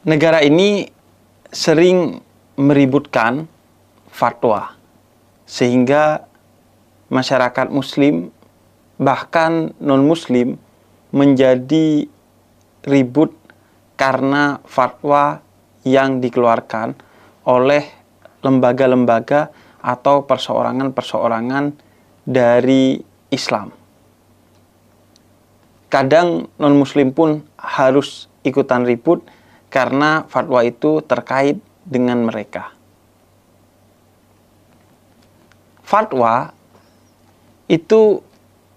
negara ini sering meributkan fatwa, sehingga masyarakat muslim bahkan non-muslim menjadi ribut karena fatwa yang dikeluarkan oleh lembaga-lembaga atau perseorangan-perseorangan dari Islam. Kadang non-muslim pun harus ikutan ribut karena fatwa itu terkait dengan mereka. Fatwa itu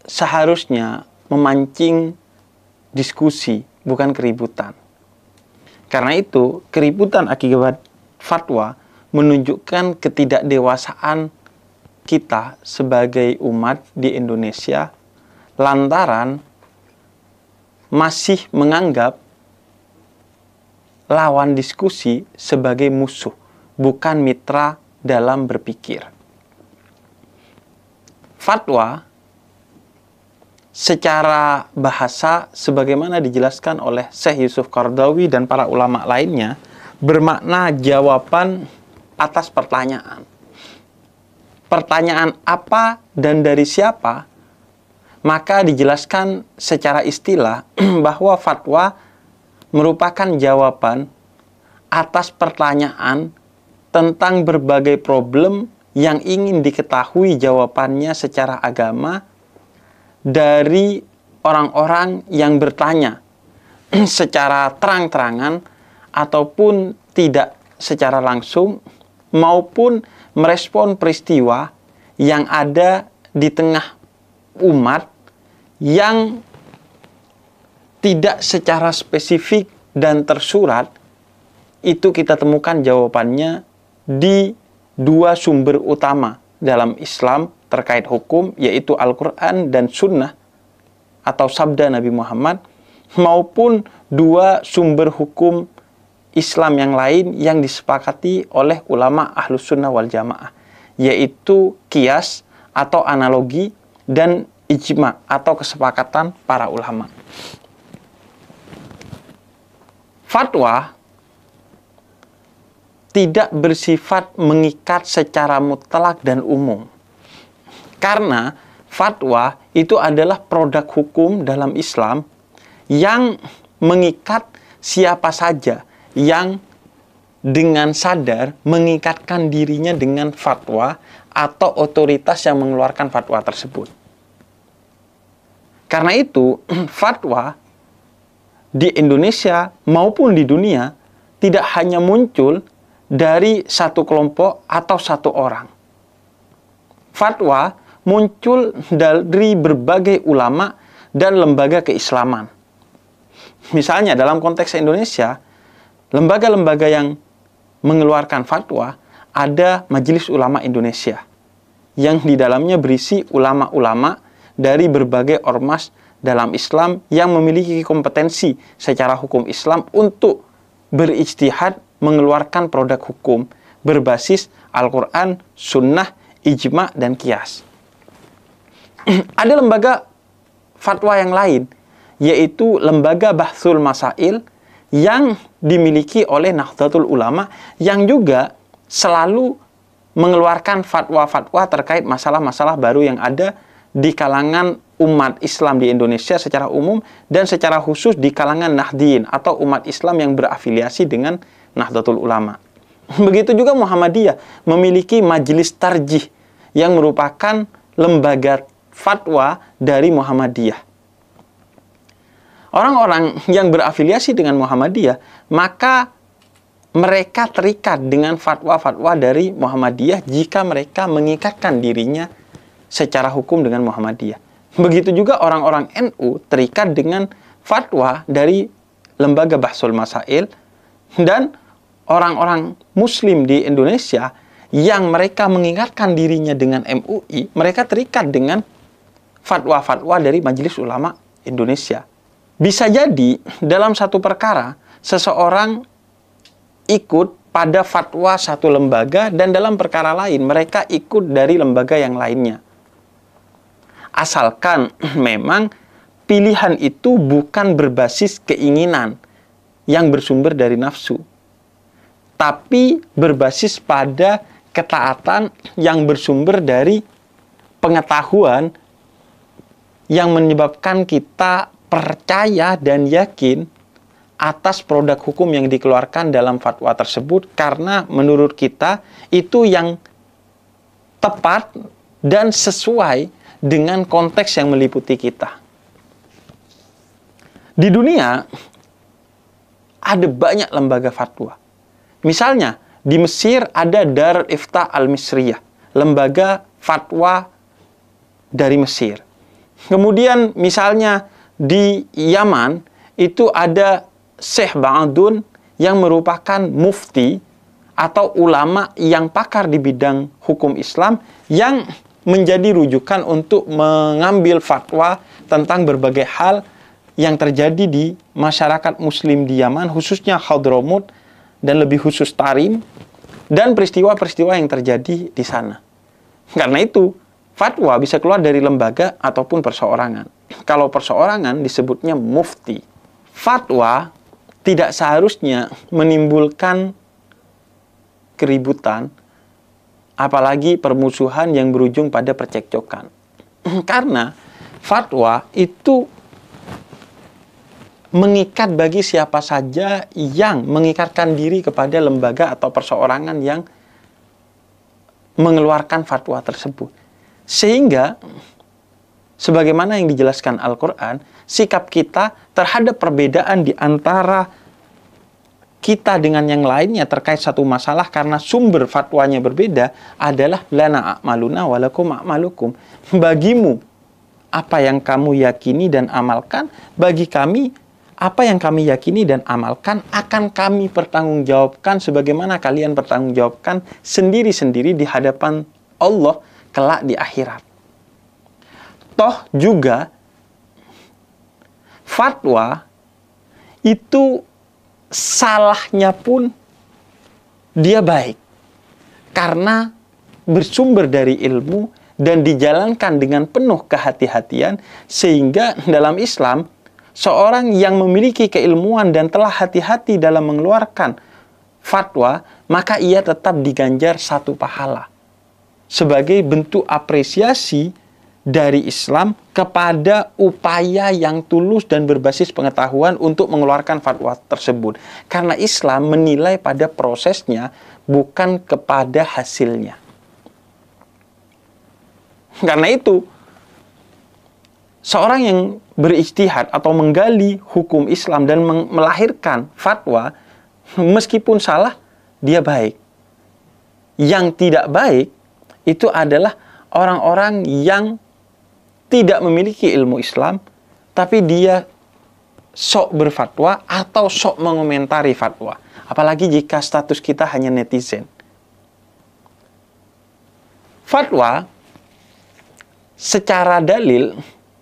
seharusnya memancing diskusi, bukan keributan. Karena itu, keributan akibat fatwa menunjukkan ketidakdewasaan kita sebagai umat di Indonesia lantaran masih menganggap lawan diskusi sebagai musuh, bukan mitra dalam berpikir. Fatwa secara bahasa sebagaimana dijelaskan oleh Syekh Yusuf Qaradawi dan para ulama lainnya bermakna jawaban atas pertanyaan. Pertanyaan apa dan dari siapa? Maka dijelaskan secara istilah bahwa fatwa merupakan jawaban atas pertanyaan tentang berbagai problem yang ingin diketahui jawabannya secara agama dari orang-orang yang bertanya secara terang-terangan ataupun tidak secara langsung, maupun merespon peristiwa yang ada di tengah umat yang tidak secara spesifik dan tersurat. Itu kita temukan jawabannya di dua sumber utama dalam Islam terkait hukum, yaitu Al-Quran dan Sunnah atau sabda Nabi Muhammad, maupun dua sumber hukum Islam yang lain yang disepakati oleh ulama Ahlus Sunnah wal Jamaah, yaitu qiyas atau analogi dan ijma atau kesepakatan para ulama. Fatwa tidak bersifat mengikat secara mutlak dan umum. Karena fatwa itu adalah produk hukum dalam Islam yang mengikat siapa saja yang dengan sadar mengikatkan dirinya dengan fatwa atau otoritas yang mengeluarkan fatwa tersebut. Karena itu, fatwa di Indonesia maupun di dunia tidak hanya muncul dari satu kelompok atau satu orang. Fatwa muncul dari berbagai ulama dan lembaga keislaman. Misalnya dalam konteks Indonesia, lembaga-lembaga yang mengeluarkan fatwa ada Majelis Ulama Indonesia, yang di dalamnya berisi ulama-ulama dari berbagai ormas dalam Islam yang memiliki kompetensi secara hukum Islam untuk berijtihad mengeluarkan produk hukum berbasis Al-Quran, Sunnah, Ijma, dan Qiyas. Ada lembaga fatwa yang lain, yaitu lembaga Bahthul Masail yang dimiliki oleh Nahdlatul Ulama yang juga selalu mengeluarkan fatwa-fatwa terkait masalah-masalah baru yang ada di kalangan umat Islam di Indonesia secara umum dan secara khusus di kalangan Nahdliyin atau umat Islam yang berafiliasi dengan Nahdlatul Ulama. Begitu juga Muhammadiyah memiliki majelis tarjih yang merupakan lembaga fatwa dari Muhammadiyah. Orang-orang yang berafiliasi dengan Muhammadiyah, maka mereka terikat dengan fatwa-fatwa dari Muhammadiyah jika mereka mengikatkan dirinya secara hukum dengan Muhammadiyah. Begitu juga orang-orang NU terikat dengan fatwa dari lembaga Bahthul Masail, dan orang-orang Muslim di Indonesia yang mereka mengingatkan dirinya dengan MUI, mereka terikat dengan fatwa-fatwa dari Majelis Ulama Indonesia. Bisa jadi dalam satu perkara seseorang ikut pada fatwa satu lembaga dan dalam perkara lain mereka ikut dari lembaga yang lainnya. Asalkan memang pilihan itu bukan berbasis keinginan yang bersumber dari nafsu, tapi berbasis pada ketaatan yang bersumber dari pengetahuan yang menyebabkan kita percaya dan yakin atas produk hukum yang dikeluarkan dalam fatwa tersebut, karena menurut kita itu yang tepat dan sesuai dengan konteks yang meliputi kita. Di dunia ada banyak lembaga fatwa. Misalnya di Mesir ada Darul Ifta Al-Misriyah, lembaga fatwa dari Mesir. Kemudian misalnya di Yaman itu ada Syekh Ba'adun yang merupakan mufti atau ulama yang pakar di bidang hukum Islam yang menjadi rujukan untuk mengambil fatwa tentang berbagai hal yang terjadi di masyarakat muslim di Yaman, khususnya Hadramut dan lebih khusus Tarim, dan peristiwa-peristiwa yang terjadi di sana. Karena itu, fatwa bisa keluar dari lembaga ataupun perseorangan. Kalau perseorangan disebutnya mufti. Fatwa tidak seharusnya menimbulkan keributan, apalagi permusuhan yang berujung pada percekcokan. Karena fatwa itu mengikat bagi siapa saja yang mengikatkan diri kepada lembaga atau perseorangan yang mengeluarkan fatwa tersebut. Sehingga, sebagaimana yang dijelaskan Al-Quran, sikap kita terhadap perbedaan di antara kita dengan yang lainnya terkait satu masalah karena sumber fatwanya berbeda adalah lana a'maluna walakum a'malukum. Bagimu, apa yang kamu yakini dan amalkan, bagi kami, apa yang kami yakini dan amalkan akan kami pertanggungjawabkan sebagaimana kalian pertanggungjawabkan sendiri-sendiri di hadapan Allah kelak di akhirat. Toh juga fatwa itu salahnya pun dia baik karena bersumber dari ilmu dan dijalankan dengan penuh kehati-hatian, sehingga dalam Islam seorang yang memiliki keilmuan dan telah hati-hati dalam mengeluarkan fatwa, maka ia tetap diganjar satu pahala sebagai bentuk apresiasi dari Islam kepada upaya yang tulus dan berbasis pengetahuan untuk mengeluarkan fatwa tersebut. Karena Islam menilai pada prosesnya, bukan kepada hasilnya. Karena itu, seorang yang berijtihad atau menggali hukum Islam dan melahirkan fatwa, meskipun salah, dia baik. Yang tidak baik, itu adalah orang-orang yang tidak memiliki ilmu Islam, tapi dia sok berfatwa atau sok mengomentari fatwa. Apalagi jika status kita hanya netizen. Fatwa secara dalil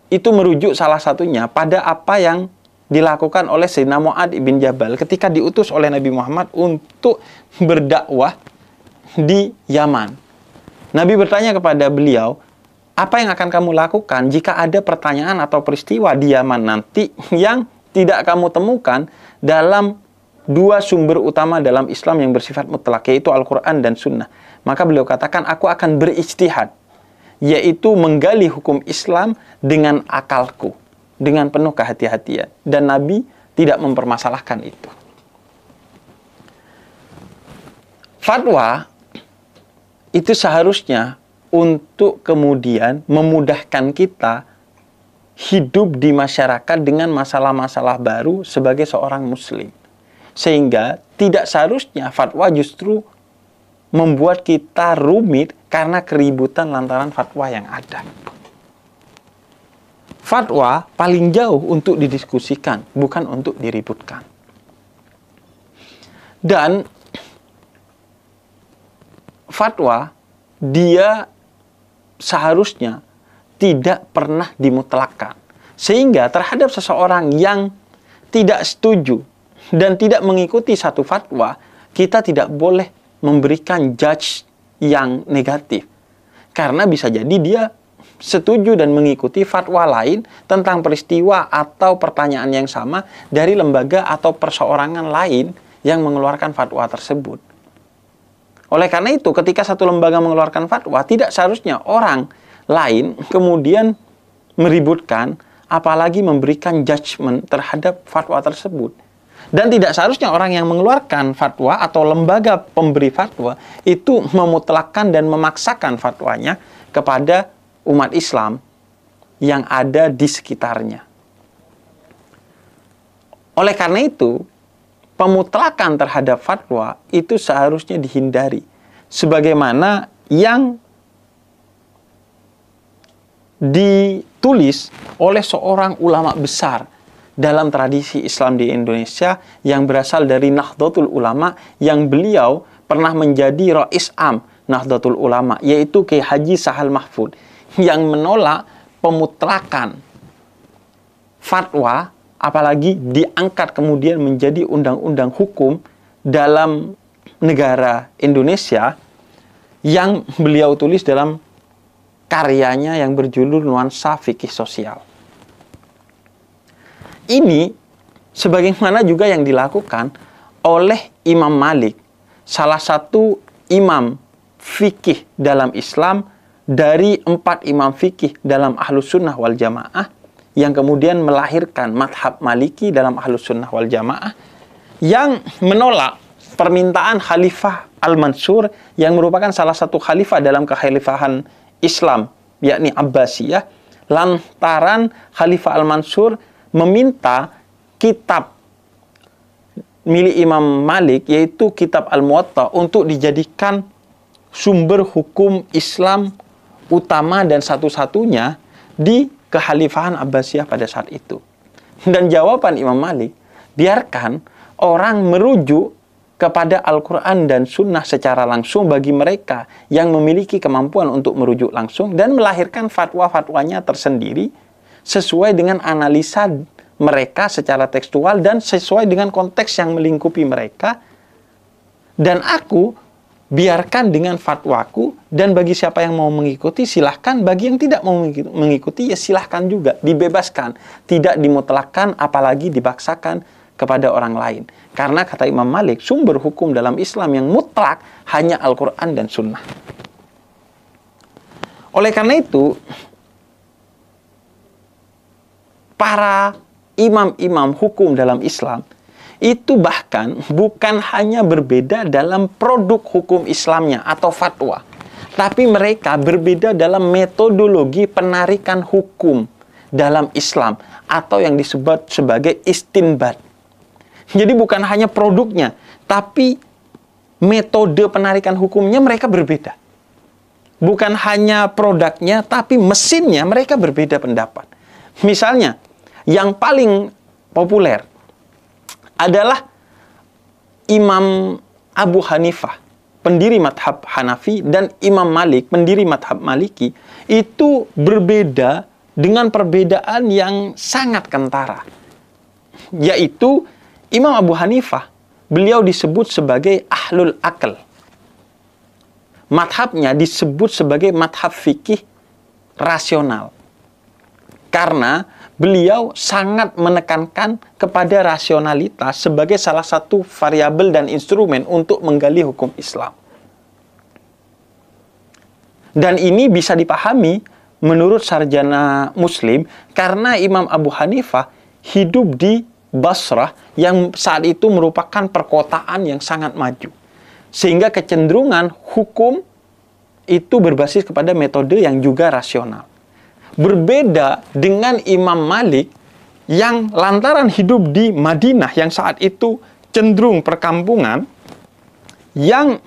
itu merujuk salah satunya pada apa yang dilakukan oleh Sayyidina Mu'adz bin Jabal ketika diutus oleh Nabi Muhammad untuk berdakwah di Yaman. Nabi bertanya kepada beliau, apa yang akan kamu lakukan jika ada pertanyaan atau peristiwa di Yaman nanti yang tidak kamu temukan dalam dua sumber utama dalam Islam yang bersifat mutlak, yaitu Al-Quran dan Sunnah. Maka beliau katakan, aku akan berijtihad, yaitu menggali hukum Islam dengan akalku, dengan penuh kehati-hatian. Dan Nabi tidak mempermasalahkan itu. Fatwa itu seharusnya untuk kemudian memudahkan kita hidup di masyarakat dengan masalah-masalah baru sebagai seorang muslim. Sehingga tidak seharusnya fatwa justru membuat kita rumit karena keributan lantaran fatwa yang ada. Fatwa paling jauh untuk didiskusikan, bukan untuk diributkan. Dan fatwa dia seharusnya tidak pernah dimutlakkan. Sehingga terhadap seseorang yang tidak setuju dan tidak mengikuti satu fatwa, kita tidak boleh memberikan judge yang negatif. Karena bisa jadi dia setuju dan mengikuti fatwa lain tentang peristiwa atau pertanyaan yang sama dari lembaga atau perseorangan lain yang mengeluarkan fatwa tersebut. Oleh karena itu, ketika satu lembaga mengeluarkan fatwa, tidak seharusnya orang lain kemudian meributkan, apalagi memberikan judgement terhadap fatwa tersebut. Dan tidak seharusnya orang yang mengeluarkan fatwa atau lembaga pemberi fatwa itu memutlakkan dan memaksakan fatwanya kepada umat Islam yang ada di sekitarnya. Oleh karena itu, pemutlakan terhadap fatwa itu seharusnya dihindari. Sebagaimana yang ditulis oleh seorang ulama besar dalam tradisi Islam di Indonesia yang berasal dari Nahdlatul Ulama, yang beliau pernah menjadi Rais Am Nahdlatul Ulama, yaitu Kiai Haji Sahal Mahfud, yang menolak pemutlakan fatwa, apalagi diangkat kemudian menjadi undang-undang hukum dalam negara Indonesia, yang beliau tulis dalam karyanya yang berjudul Nuansa Fikih Sosial. Ini sebagaimana juga yang dilakukan oleh Imam Malik, salah satu imam fikih dalam Islam dari 4 imam fikih dalam Ahlus Sunnah wal Jamaah, yang kemudian melahirkan madhab Maliki dalam Ahlus Sunnah wal Jamaah, yang menolak permintaan Khalifah Al-Mansur yang merupakan salah satu khalifah dalam kekhalifahan Islam, yakni Abbasiyah, lantaran Khalifah Al-Mansur meminta kitab milik Imam Malik, yaitu kitab Al-Muwatta, untuk dijadikan sumber hukum Islam utama dan satu-satunya di kekhalifahan Abbasiyah pada saat itu. Dan jawaban Imam Malik, biarkan orang merujuk kepada Al-Quran dan Sunnah secara langsung bagi mereka yang memiliki kemampuan untuk merujuk langsung dan melahirkan fatwa-fatwanya tersendiri sesuai dengan analisa mereka secara tekstual dan sesuai dengan konteks yang melingkupi mereka. Dan aku biarkan dengan fatwaku, dan bagi siapa yang mau mengikuti silahkan, bagi yang tidak mau mengikuti ya silahkan juga, dibebaskan, tidak dimutlakkan apalagi dipaksakan kepada orang lain. Karena kata Imam Malik, sumber hukum dalam Islam yang mutlak hanya Al-Quran dan Sunnah. Oleh karena itu, para imam-imam hukum dalam Islam itu bahkan bukan hanya berbeda dalam produk hukum Islamnya atau fatwa, tapi mereka berbeda dalam metodologi penarikan hukum dalam Islam atau yang disebut sebagai istinbat. Jadi bukan hanya produknya, tapi metode penarikan hukumnya mereka berbeda. Bukan hanya produknya, tapi mesinnya mereka berbeda pendapat. Misalnya, yang paling populer adalah Imam Abu Hanifah, pendiri madhab Hanafi, dan Imam Malik, pendiri madhab Maliki, itu berbeda dengan perbedaan yang sangat kentara. Yaitu Imam Abu Hanifah, beliau disebut sebagai Ahlul Aql. Madhabnya disebut sebagai madhab fikih rasional. Karena beliau sangat menekankan kepada rasionalitas sebagai salah satu variabel dan instrumen untuk menggali hukum Islam. Dan ini bisa dipahami menurut sarjana Muslim karena Imam Abu Hanifah hidup di Basrah yang saat itu merupakan perkotaan yang sangat maju. Sehingga kecenderungan hukum itu berbasis kepada metode yang juga rasional. Berbeda dengan Imam Malik yang lantaran hidup di Madinah yang saat itu cenderung perkampungan, yang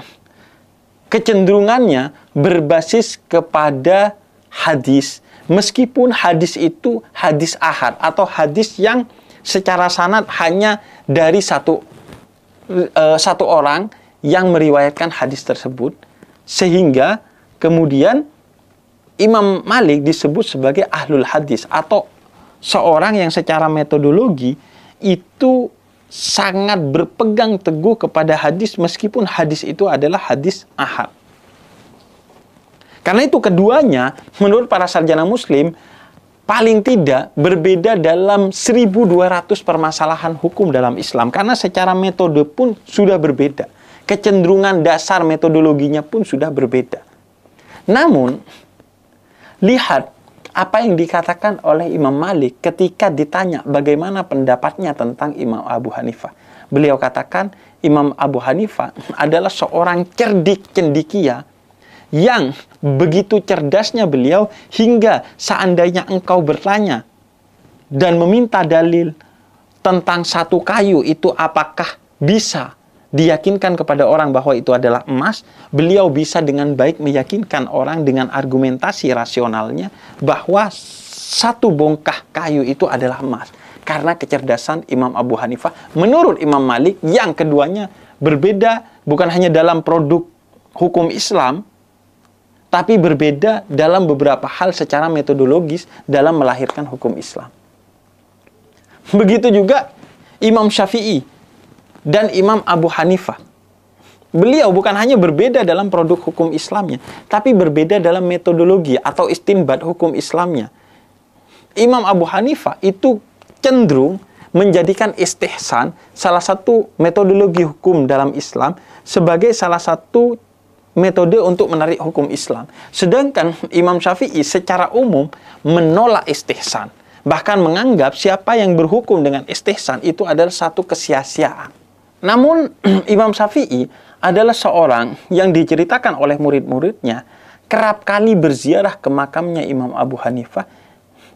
kecenderungannya berbasis kepada hadis, meskipun hadis itu hadis ahad atau hadis yang secara sanad hanya dari satu orang yang meriwayatkan hadis tersebut, sehingga kemudian Imam Malik disebut sebagai ahlul hadis atau seorang yang secara metodologi itu sangat berpegang teguh kepada hadis meskipun hadis itu adalah hadis ahad. Karena itu keduanya, menurut para sarjana muslim, paling tidak berbeda dalam 1.200 permasalahan hukum dalam Islam. Karena secara metode pun sudah berbeda. Kecenderungan dasar metodologinya pun sudah berbeda. Namun, lihat apa yang dikatakan oleh Imam Malik ketika ditanya bagaimana pendapatnya tentang Imam Abu Hanifah. Beliau katakan, Imam Abu Hanifah adalah seorang cerdik cendekia yang begitu cerdasnya beliau hingga seandainya engkau bertanya dan meminta dalil tentang satu kayu itu apakah bisa diyakinkan kepada orang bahwa itu adalah emas, beliau bisa dengan baik meyakinkan orang dengan argumentasi rasionalnya bahwa satu bongkah kayu itu adalah emas. Karena kecerdasan Imam Abu Hanifah menurut Imam Malik yang keduanya berbeda bukan hanya dalam produk hukum Islam, tapi berbeda dalam beberapa hal secara metodologis dalam melahirkan hukum Islam. Begitu juga Imam Syafi'i dan Imam Abu Hanifah. Beliau bukan hanya berbeda dalam produk hukum Islamnya, tapi berbeda dalam metodologi atau istinbat hukum Islamnya. Imam Abu Hanifah itu cenderung menjadikan istihsan, salah satu metodologi hukum dalam Islam, sebagai salah satu metode untuk menarik hukum Islam. Sedangkan Imam Syafi'i secara umum menolak istihsan. Bahkan menganggap siapa yang berhukum dengan istihsan itu adalah satu kesia-siaan. Namun Imam Syafi'i adalah seorang yang diceritakan oleh murid-muridnya kerap kali berziarah ke makamnya Imam Abu Hanifah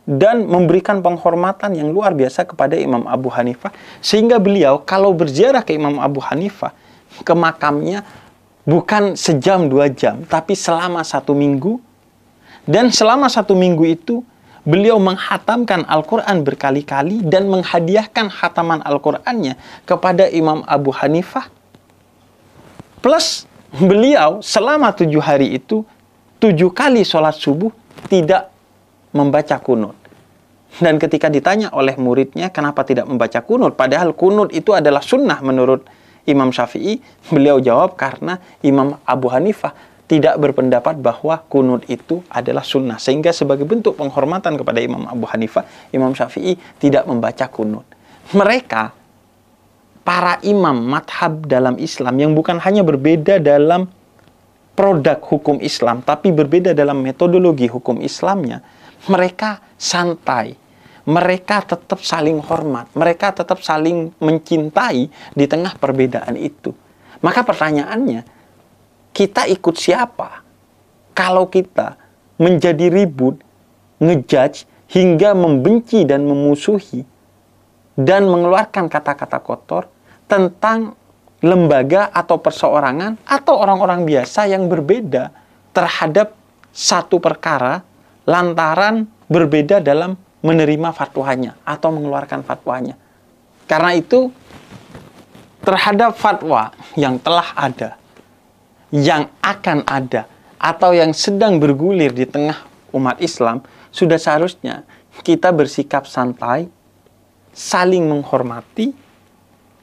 dan memberikan penghormatan yang luar biasa kepada Imam Abu Hanifah. Sehingga beliau kalau berziarah ke Imam Abu Hanifah, ke makamnya, bukan sejam 2 jam, tapi selama 1 minggu. Dan selama 1 minggu itu, beliau menghatamkan Al-Quran berkali-kali dan menghadiahkan khataman Al-Qurannya kepada Imam Abu Hanifah. Plus, beliau selama 7 hari itu, 7 kali sholat subuh tidak membaca kunut. Dan ketika ditanya oleh muridnya, kenapa tidak membaca kunut? Padahal kunut itu adalah sunnah menurut Imam Syafi'i, beliau jawab karena Imam Abu Hanifah tidak berpendapat bahwa kunut itu adalah sunnah. Sehingga sebagai bentuk penghormatan kepada Imam Abu Hanifah, Imam Syafi'i tidak membaca kunut. Mereka, para imam madhab dalam Islam yang bukan hanya berbeda dalam produk hukum Islam, tapi berbeda dalam metodologi hukum Islamnya, mereka santai. Mereka tetap saling hormat, mereka tetap saling mencintai di tengah perbedaan itu. Maka pertanyaannya, kita ikut siapa? Kalau kita menjadi ribut, ngejudge, hingga membenci dan memusuhi, dan mengeluarkan kata-kata kotor tentang lembaga atau perseorangan atau orang-orang biasa yang berbeda terhadap satu perkara lantaran berbeda dalam menerima fatwanya atau mengeluarkan fatwanya. Karena itu, terhadap fatwa yang telah ada, yang akan ada, atau yang sedang bergulir di tengah umat Islam, sudah seharusnya kita bersikap santai, saling menghormati,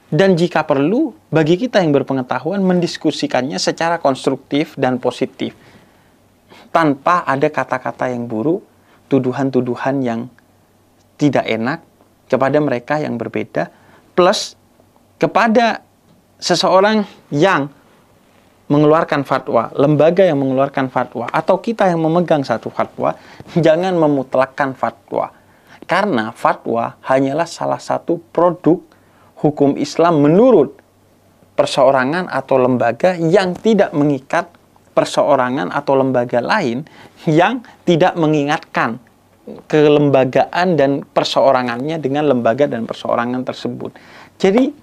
dan jika perlu, bagi kita yang berpengetahuan, mendiskusikannya secara konstruktif dan positif. Tanpa ada kata-kata yang buruk, tuduhan-tuduhan yang tidak enak kepada mereka yang berbeda, plus kepada seseorang yang mengeluarkan fatwa, lembaga yang mengeluarkan fatwa, atau kita yang memegang satu fatwa, jangan memutlakkan fatwa. Karena fatwa hanyalah salah satu produk hukum Islam menurut perseorangan atau lembaga yang tidak mengikat perseorangan atau lembaga lain yang tidak mengingatkan kelembagaan dan perseorangannya dengan lembaga dan perseorangan tersebut. Jadi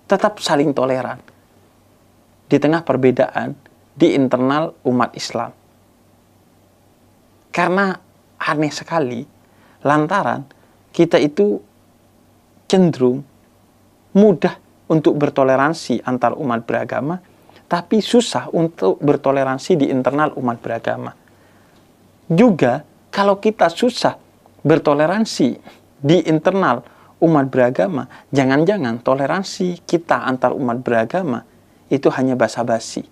tetap saling toleran di tengah perbedaan di internal umat Islam. Karena aneh sekali lantaran kita itu cenderung mudah untuk bertoleransi antar umat beragama, tapi susah untuk bertoleransi di internal umat beragama. Juga kalau kita susah bertoleransi di internal umat beragama, jangan-jangan toleransi kita antar umat beragama itu hanya basa-basi.